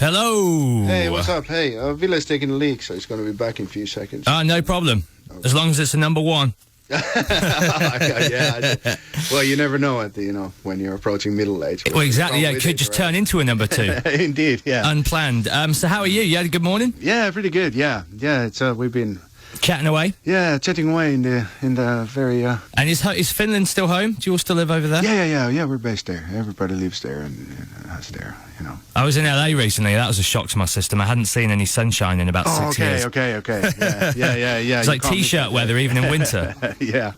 Hello. Hey, what's up? Hey, Ville's taking a leak, so he's going to be back in a few seconds. No problem. Okay. As long as it's a number one. Yeah. Well, you never know when you're approaching middle age. Well, exactly. Yeah, it could just turn into a number two. Indeed. Yeah. Unplanned. So, how are you? You had a good morning? Yeah, pretty good. Yeah. It's we've been chatting away. Yeah, chatting away in the very. And is Finland still home? Do you all still live over there? Yeah. We're based there. Everybody lives there and us there. I was in LA recently. That was a shock to my system. I hadn't seen any sunshine in about 6 years. Okay. Yeah. It's like t-shirt weather even in winter. Yeah,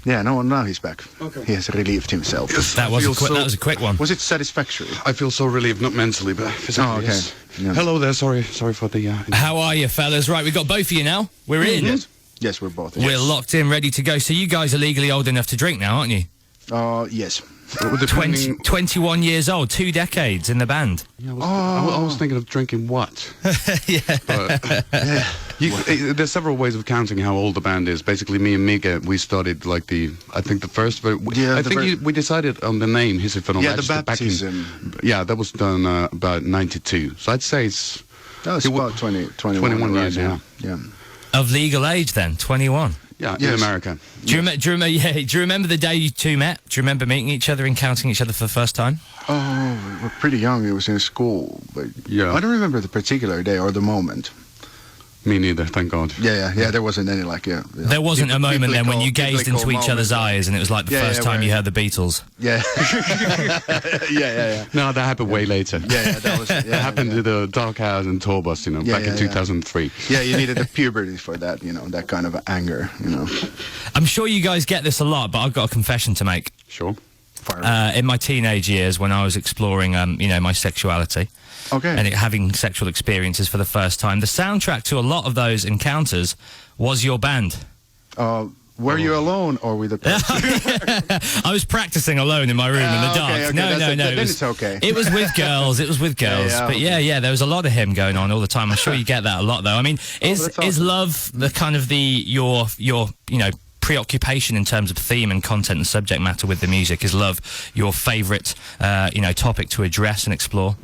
no, now he's back. Okay. He has relieved himself. Yes, that was a quick one. Was it satisfactory? I feel so relieved, not mentally, but physically. Oh, okay. Yes. Yeah. Hello there, sorry for the... How are you, fellas? Right, we've got both of you now. We're in. Yes, we're both in. We're locked in, ready to go. So you guys are legally old enough to drink now, aren't you? Yes. 21 years old, 2 decades in the band. Yeah, I was thinking of drinking what? There's several ways of counting how old the band is. Basically, me and Mige, we started like the first. We decided on the name. The baptism. That was done about 92. So I'd say it's. That was about 21 years. Yeah. Of legal age, then 21. Yeah, in America. Do you remember the day you two met? Do you remember meeting each other, encountering each other for the first time? Oh, we were pretty young. It was in school, but I don't remember the particular day or the moment. Me neither, thank God. Yeah. There wasn't any There wasn't a moment then when you gazed into each other's eyes and it was like the first time you heard the Beatles. Yeah. Yeah. No, that happened way later. That happened to the Dark House and Tour Bus, back in 2003. Yeah, you needed the puberty for that, that kind of anger, I'm sure you guys get this a lot, but I've got a confession to make. Sure. In my teenage years, when I was exploring, my sexuality, and having sexual experiences for the first time, the soundtrack to a lot of those encounters was your band. Were you alone or with a person? I was practicing alone in my room in the dark. Okay. No. Then it's okay. It was with girls. But there was a lot of him going on all the time. I'm sure you get that a lot, though. I mean, is love the kind of your preoccupation in terms of theme and content and subject matter with the music? Is love your favourite, topic to address and explore?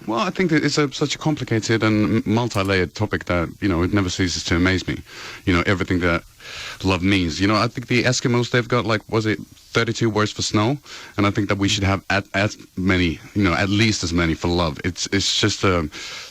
Well, I think that it's such a complicated and multi-layered topic that, it never ceases to amaze me. Everything that love means. I think the Eskimos, they've got, 32 words for snow, and I think that we should have as many, at least as many for love. It's just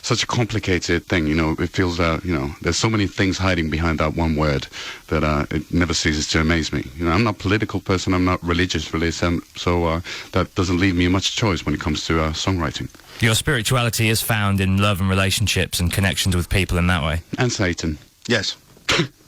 such a complicated thing, It feels that, there's so many things hiding behind that one word that it never ceases to amaze me. I'm not a political person, I'm not religious, really, so that doesn't leave me much choice when it comes to songwriting. Your spirituality is found in love and relationships and connections with people in that way. And Satan. Yes.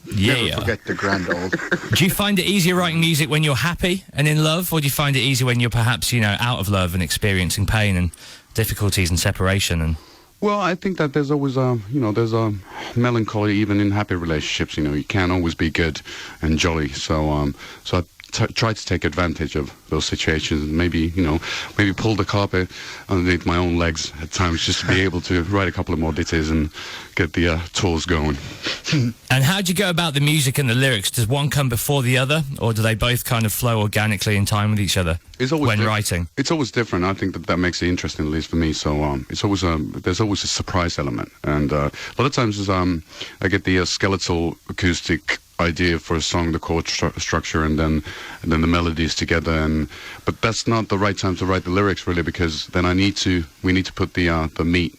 Yeah. Never forget the grand old. Do you find it easier writing music when you're happy and in love, or do you find it easier when you're perhaps, out of love and experiencing pain and difficulties and separation? And well, I think that there's always there's a melancholy even in happy relationships. You can't always be good and jolly. So I try to take advantage of those situations and maybe pull the carpet underneath my own legs at times just to be able to write a couple of more ditties and get the tours going. And how do you go about the music and the lyrics? Does one come before the other, or do they both kind of flow organically in time with each other when writing? It's always different. I think that makes it interesting, at least for me. So it's always there's always a surprise element, and a lot of times I get the skeletal acoustic idea for a song, the chord structure, and then the melodies together. But that's not the right time to write the lyrics, really, because then we need to put the meat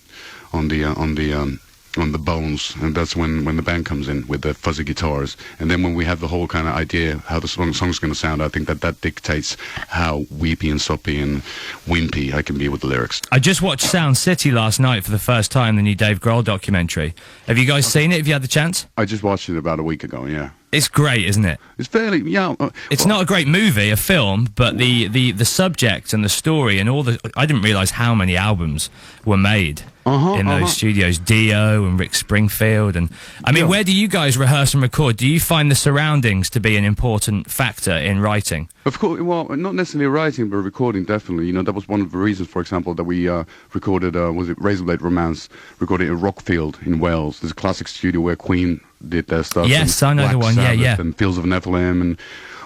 on the bones, and that's when the band comes in with the fuzzy guitars. And then when we have the whole kind of idea how the song's going to sound, I think that dictates how weepy and soppy and wimpy I can be with the lyrics. I just watched Sound City last night for the first time, the new Dave Grohl documentary. Have you guys seen it? Have you had the chance? I just watched it about a week ago, yeah. It's great, isn't it? It's fairly, it's not a great movie, a film, but the subject and the story and I didn't realise how many albums were made in those studios. Dio and Rick Springfield. And I mean, where do you guys rehearse and record? Do you find the surroundings to be an important factor in writing? Of course, well, not necessarily writing, but recording, definitely. That was one of the reasons, for example, that we recorded, was it Razorblade Romance, recorded in Rockfield in Wales. There's a classic studio where Queen did their stuff. Yes, I know Black the one, Sabbath yeah. And Fields of Nephilim and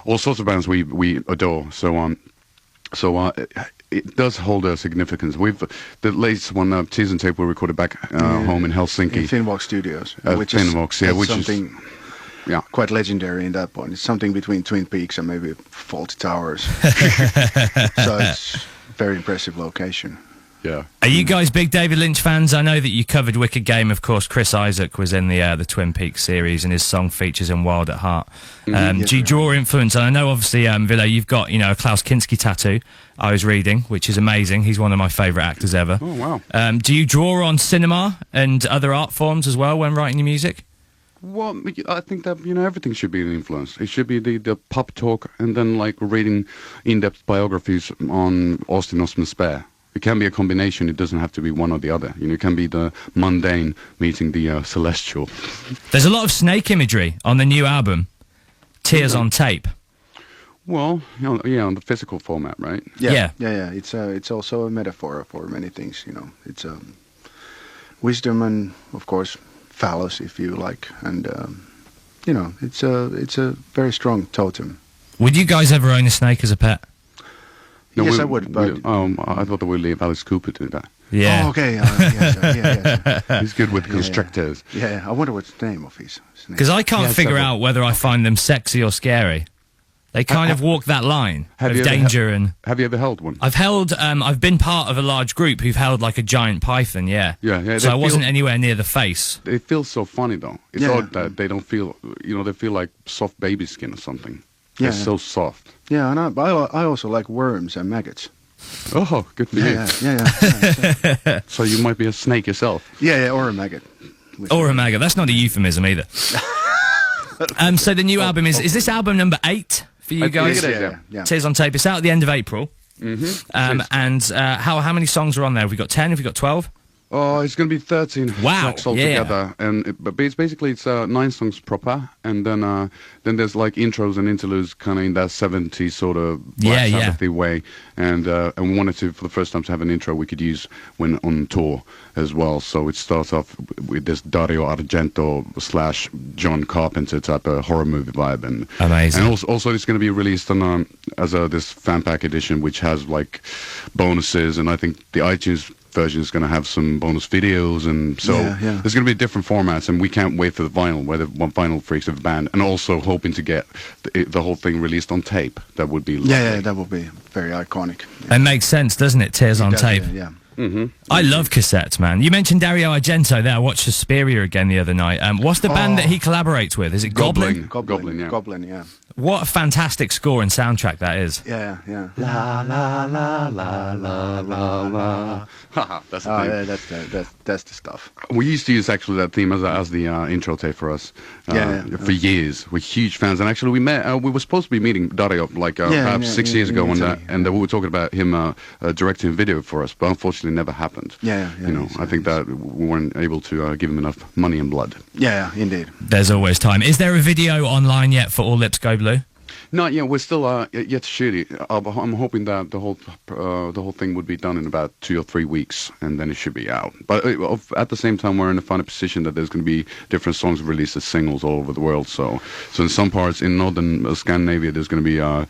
all sorts of bands we adore. So it does hold a significance. The latest one, Tears and Tape, we recorded back home in Helsinki. In Finnvox Studios. Which is something quite legendary in that point. It's something between Twin Peaks and maybe Fawlty Towers. So it's very impressive location. Yeah. Are you guys big David Lynch fans? I know that you covered Wicked Game. Of course, Chris Isaak was in the Twin Peaks series, and his song features in Wild at Heart. Do you draw influence? And I know, obviously, Ville, you've got a Klaus Kinski tattoo. I was reading, which is amazing. He's one of my favourite actors ever. Oh wow. Do you draw on cinema and other art forms as well when writing your music? Well, I think that everything should be an influence. It should be the pop talk, and then like reading in-depth biographies on Austin Osman Spare. It can be a combination. It doesn't have to be one or the other. It can be the mundane meeting the celestial. There's a lot of snake imagery on the new album, Tears on Tape. Well, on the physical format, right? Yeah. It's also a metaphor for many things. It's wisdom and, of course, phallus, if you like, and it's a very strong totem. Would you guys ever own a snake as a pet? No, yes, I would. But I thought that we'd leave Alice Cooper to that. Yeah. Oh, okay. Yes. He's good with constrictors. Yeah. I wonder what's the name of his snake. Because I can't figure out whether I find them sexy or scary. They kind of walk that line of danger and. Have you ever held one? I've been part of a large group who've held like a giant python. Yeah. So I wasn't anywhere near the face. It feels so funny though. It's odd that they don't feel. They feel like soft baby skin or something. They're so soft. Yeah, and I also like worms and maggots. Oh, good for you. Yeah. So you might be a snake yourself. Yeah, or a maggot. Or a maggot. That's not a euphemism either. So the new album is this album number 8 for you guys? Yeah. Tears on Tape. It's out at the end of April. Mm-hmm. And how many songs are on there? Have we got 10? Have we got 12? Oh, it's going to be 13 tracks altogether, but it's 9 songs proper, and then there's like intros and interludes, kind of in that 70s sort of Black Sabbath-y way, and we wanted to, for the first time, to have an intro we could use when on tour as well. So it starts off with this Dario Argento / John Carpenter type of horror movie vibe, and amazing. And also it's going to be released on as this fan pack edition, which has like bonuses, and I think the iTunes version is going to have some bonus videos, and so there's going to be different formats, and we can't wait for the vinyl, where the vinyl freaks of the band, and also hoping to get the whole thing released on tape. That would be lovely. Yeah, that would be very iconic. It makes sense, doesn't it? Tears on Tape. Yeah. Mm-hmm. I love cassettes, man. You mentioned Dario Argento there. I watched Suspiria again the other night. What's the band that he collaborates with? Is it Goblin? Goblin, yeah. What a fantastic score and soundtrack that is. Yeah. La la la la la la la. That's the thing. That's the stuff. We used to use actually that theme as the intro tape for us for years. We're huge fans, and actually we met. We were supposed to be meeting Dario perhaps 6 years ago, and we were talking about him directing a video for us, but unfortunately never happened. I think that we weren't able to give him enough money and blood. Yeah, indeed. There's always time. Is there a video online yet for All Lips Go Blue? Not yet. We're still yet to shoot it. I'm hoping that the whole thing would be done in about 2 or 3 weeks, and then it should be out. But at the same time, we're in a funny position that there's going to be different songs released as singles all over the world. So in some parts in northern Scandinavia, there's going to be a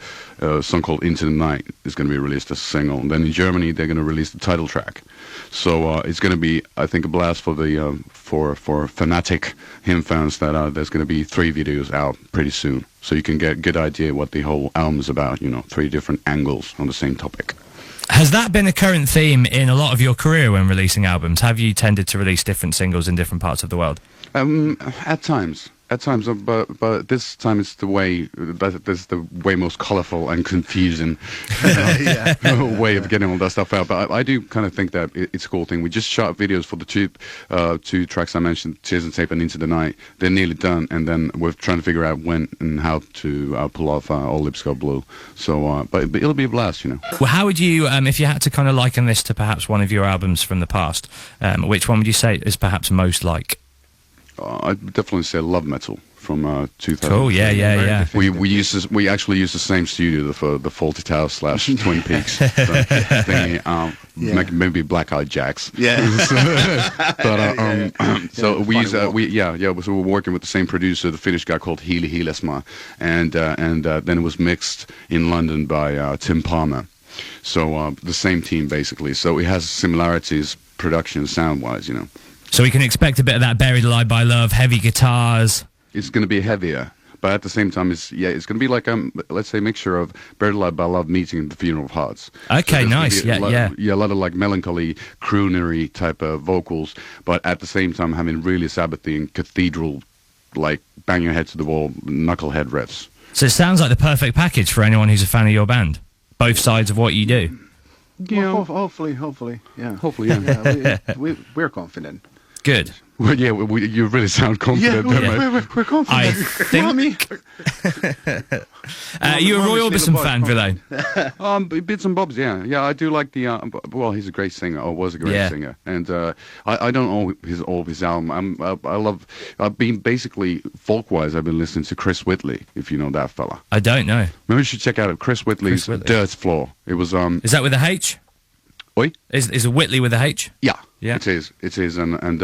song called Into the Night is going to be released as a single. And then in Germany, they're going to release the title track. So it's going to be, I think, a blast for the for fanatic hymn fans that there's going to be 3 videos out pretty soon. So you can get a good idea what the whole album is about, 3 different angles on the same topic. Has that been a current theme in a lot of your career when releasing albums? Have you tended to release different singles in different parts of the world? At times, but this time it's the way most colorful and confusing way of getting all that stuff out. But I do kind of think that it's a cool thing. We just shot videos for the two tracks I mentioned, Tears and Tape and Into the Night. They're nearly done, and then we're trying to figure out when and how to pull off All Lips Go Blue. So, but it'll be a blast, Well, how would you, if you had to kind of liken this to perhaps one of your albums from the past, which one would you say is perhaps most like? I'd definitely say Love Metal from 2000. Cool, yeah. We actually used the same studio for the Fawlty Towers / Twin Peaks thingy, maybe Black Eyed Jacks. Yeah. So we're working with the same producer, the Finnish guy called Hiili Hiilesmaa, and then it was mixed in London by Tim Palmer. the same team basically. So it has similarities, production, sound-wise. You know, So we can expect a bit of that Buried Alive by Love, heavy guitars. it's going to be heavier. But at the same time, it's going to be like let's say, a mixture of Buried Alive by Love meeting The Funeral of Hearts. Okay, So there's nice. gonna be Yeah. a lot of like melancholy, croonery type of vocals, but at the same time having really Sabbathian, cathedral, like bang your head to the wall, knucklehead riffs. So it sounds like the perfect package for anyone who's a fan of your band. Both sides of what you do. Well, hopefully, yeah. Hopefully, yeah. We're confident. Good. Well, yeah, you really sound confident. Yeah, there, mate. we're confident. I think. Mommy. You're a Roy Mommy's Orbison little fan, boy. Ville. Bits and bobs, yeah. I do like the. Well, he's a great singer, or was a great singer, and I don't know all of his album. I love. I've been basically folk-wise. I've been listening to Chris Whitley, if you know that fella. I don't know. Maybe you should check out Chris Whitley's Whitley. Dirt Floor. It was Is that with a H? Oi? Is a Whitley with a H? Yeah, Yeah. it is, and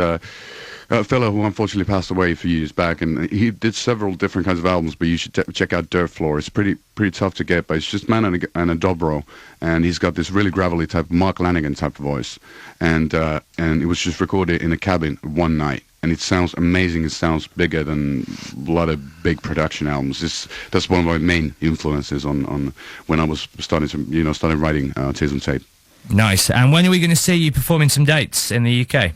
a fellow who unfortunately passed away a few years back, and he did several different kinds of albums. But you should check out Dirt Floor. It's pretty tough to get, but it's just man and a dobro, and he's got this really gravelly type, Mark Lanigan type of voice, and it was just recorded in a cabin one night. And it sounds amazing. It sounds bigger than a lot of big production albums. That's one of my main influences on when I was started writing Tears on Tape. Nice. And when are we going to see you performing some dates in the UK?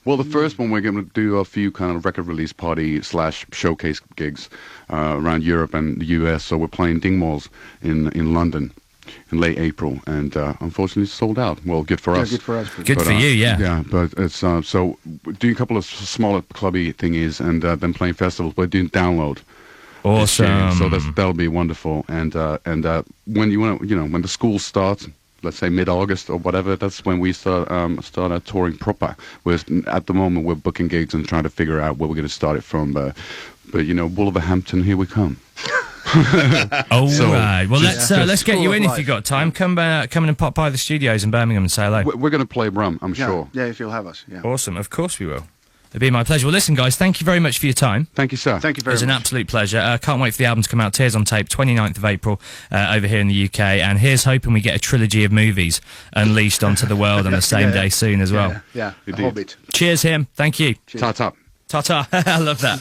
Well, the first one, we're going to do a few kind of record release party / showcase gigs around Europe and the US. So we're playing Dingwalls in London in late April, and unfortunately it's sold out. Well, good for us. Good for us. Good for you, yeah. Yeah, but it's so we're doing a couple of smaller clubby thingies, and then playing festivals. We're doing Download. this year. Awesome. So that'll be wonderful. And when when the school starts, let's say mid-August or whatever, that's when we start touring proper. At the moment we're booking gigs and trying to figure out where we're going to start it from. But Wolverhampton, here we come. All right. Well, let's get full you of in if life. you've got time. Come and pop by the studios in Birmingham and say hello. We're going to play Brum, I'm sure. Yeah, if you'll have us. Yeah. Awesome. Of course we will. It'd be my pleasure. Well, listen, guys, thank you very much for your time. Thank you, sir. Thank you very It's much. an absolute pleasure. Can't wait for the album to come out. Tears on Tape, 29th of April, over here in the UK. And here's hoping we get a trilogy of movies unleashed onto the world on the same day soon as well. Yeah, Indeed. The Hobbit. Cheers, him. Thank you. Ta-ta. Ta-ta. I love that.